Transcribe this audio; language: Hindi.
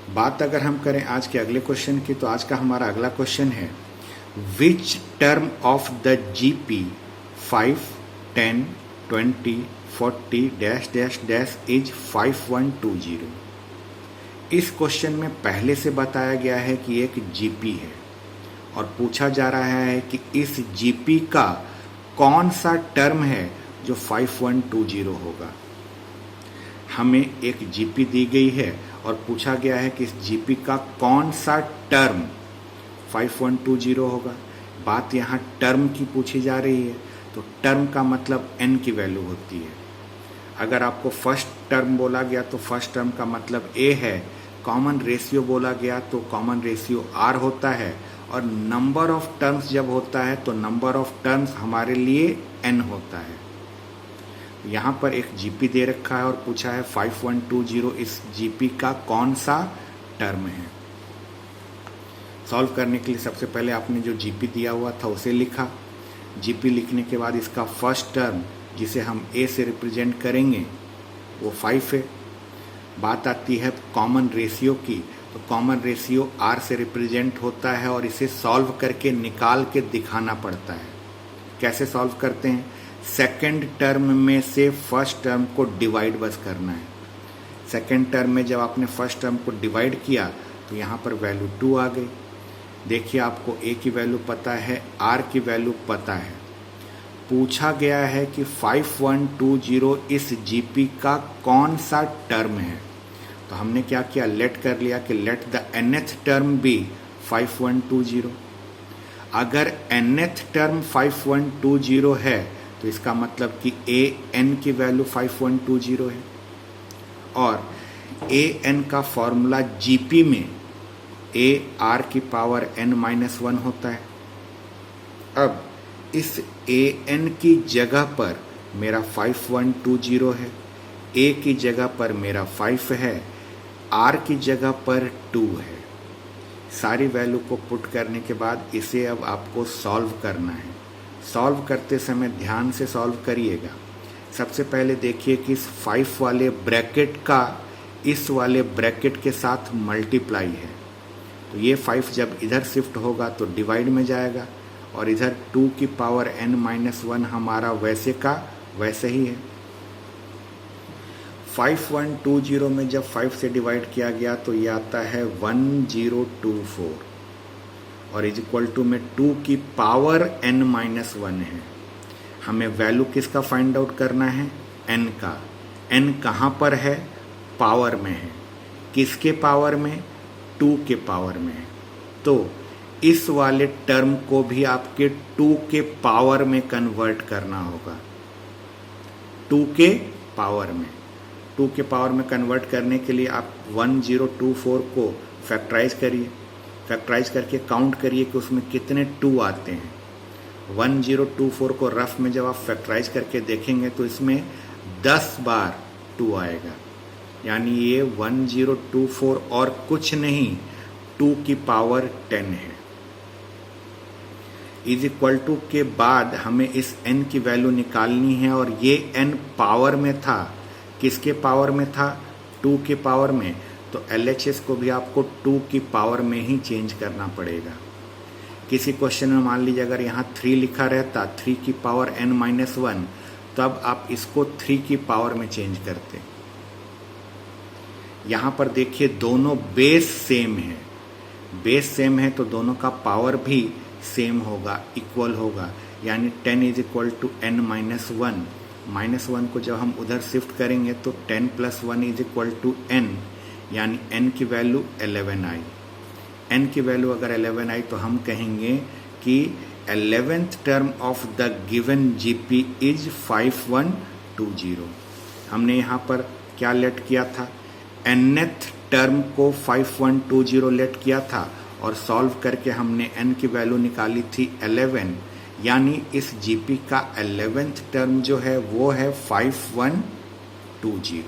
बात अगर हम करें आज के अगले क्वेश्चन की, तो आज का हमारा अगला क्वेश्चन है which term of the GP 5, 10, 20, 40 dash dash dash is 5120। इस क्वेश्चन में पहले से बताया गया है कि एक जीपी है और पूछा जा रहा है कि इस जीपी का कौन सा टर्म है जो 5120 होगा। हमें एक जीपी दी गई है और पूछा गया है कि इस जीपी का कौन सा टर्म 5120 होगा। बात यहाँ टर्म की पूछी जा रही है, तो टर्म का मतलब n की वैल्यू होती है। अगर आपको फर्स्ट टर्म बोला गया तो फर्स्ट टर्म का मतलब a है, कॉमन रेशियो बोला गया तो कॉमन रेशियो r होता है, और नंबर ऑफ टर्म्स जब होता है तो नंबर ऑफ टर्म्स हमारे लिए n होता है। यहाँ पर एक जीपी दे रखा है और पूछा है 5120 इस जीपी का कौन सा टर्म है। सॉल्व करने के लिए सबसे पहले आपने जो जीपी दिया हुआ था उसे लिखा। जीपी लिखने के बाद इसका फर्स्ट टर्म जिसे हम a से रिप्रेजेंट करेंगे वो 5 है। बात आती है कॉमन रेशियो की, तो कॉमन रेशियो r से रिप्रेजेंट होता है और इसे सॉल्व करके निकाल के दिखाना पड़ता है। कैसे सॉल्व करते हैं? सेकंड टर्म में से फर्स्ट टर्म को डिवाइड बस करना है। सेकंड टर्म में जब आपने फर्स्ट टर्म को डिवाइड किया तो यहाँ पर वैल्यू 2 आ गई। देखिए आपको a की वैल्यू पता है, r की वैल्यू पता है। पूछा गया है कि 5120 इस जीपी का कौन सा टर्म है, तो हमने क्या किया, लेट कर लिया कि let the nth term be 5120। अगर nth टर्म 5120 है तो इसका मतलब कि a n की वैल्यू 5120 है, और a n का फॉर्मूला जीपी में a r की पावर n-1 होता है। अब इस a n की जगह पर मेरा 5120 है, a की जगह पर मेरा 5 है, r की जगह पर 2 है। सारी वैल्यू को पुट करने के बाद इसे अब आपको सॉल्व करना है। सॉल्व करते समय ध्यान से सॉल्व करिएगा। सबसे पहले देखिए कि इस 5 वाले ब्रैकेट का इस वाले ब्रैकेट के साथ मल्टीप्लाई है, तो ये 5 जब इधर शिफ्ट होगा तो डिवाइड में जाएगा, और इधर 2 की पावर n-1 हमारा वैसे का वैसे ही है। 5120 में जब 5 से डिवाइड किया गया तो ये आता है 1024, और इज इक्वल टू में 2 की पावर n-1 है। हमें वैल्यू किसका फाइंड आउट करना है? n का। n कहाँ पर है? पावर में है। किसके पावर में? 2 के पावर में है। तो इस वाले टर्म को भी आपके 2 के पावर में कन्वर्ट करना होगा। 2 के पावर में 2 के पावर में कन्वर्ट करने के लिए आप 1024 को फैक्टराइज करिए। फैक्टराइज करके काउंट करिए कि उसमें कितने 2 आते हैं। 1024 को रफ में जब आप फैक्टराइज करके देखेंगे तो इसमें 10 बार 2 आएगा, यानी ये 1024 और कुछ नहीं 2 की पावर 10 है। इज इक्वल टू के बाद हमें इस n की वैल्यू निकालनी है, और ये n पावर में था। किसके पावर में था? 2 के पावर में। तो LHS को भी आपको 2 की पावर में ही चेंज करना पड़ेगा। किसी क्वेश्चन में मान लीजिए अगर यहाँ 3 लिखा रहता, 3 की पावर n-1, तब आप इसको 3 की पावर में चेंज करते। यहाँ पर देखिए दोनों बेस सेम है। बेस सेम है तो दोनों का पावर भी सेम होगा, इक्वल होगा, यानी 10 इज इक्वल टू n-1। -1 को जब हम उधर शिफ्ट करेंगे तो 10 + 1 इज इक्वल टू n, यानी n की वैल्यू 11 आई। n की वैल्यू अगर 11 आई तो हम कहेंगे कि 11th term of the given GP is 5120। हमने यहाँ पर क्या लेट किया था? nth टर्म को 5120 लेट किया था, और सॉल्व करके हमने n की वैल्यू निकाली थी 11, यानी इस जीपी का 11th टर्म जो है वो है 5120।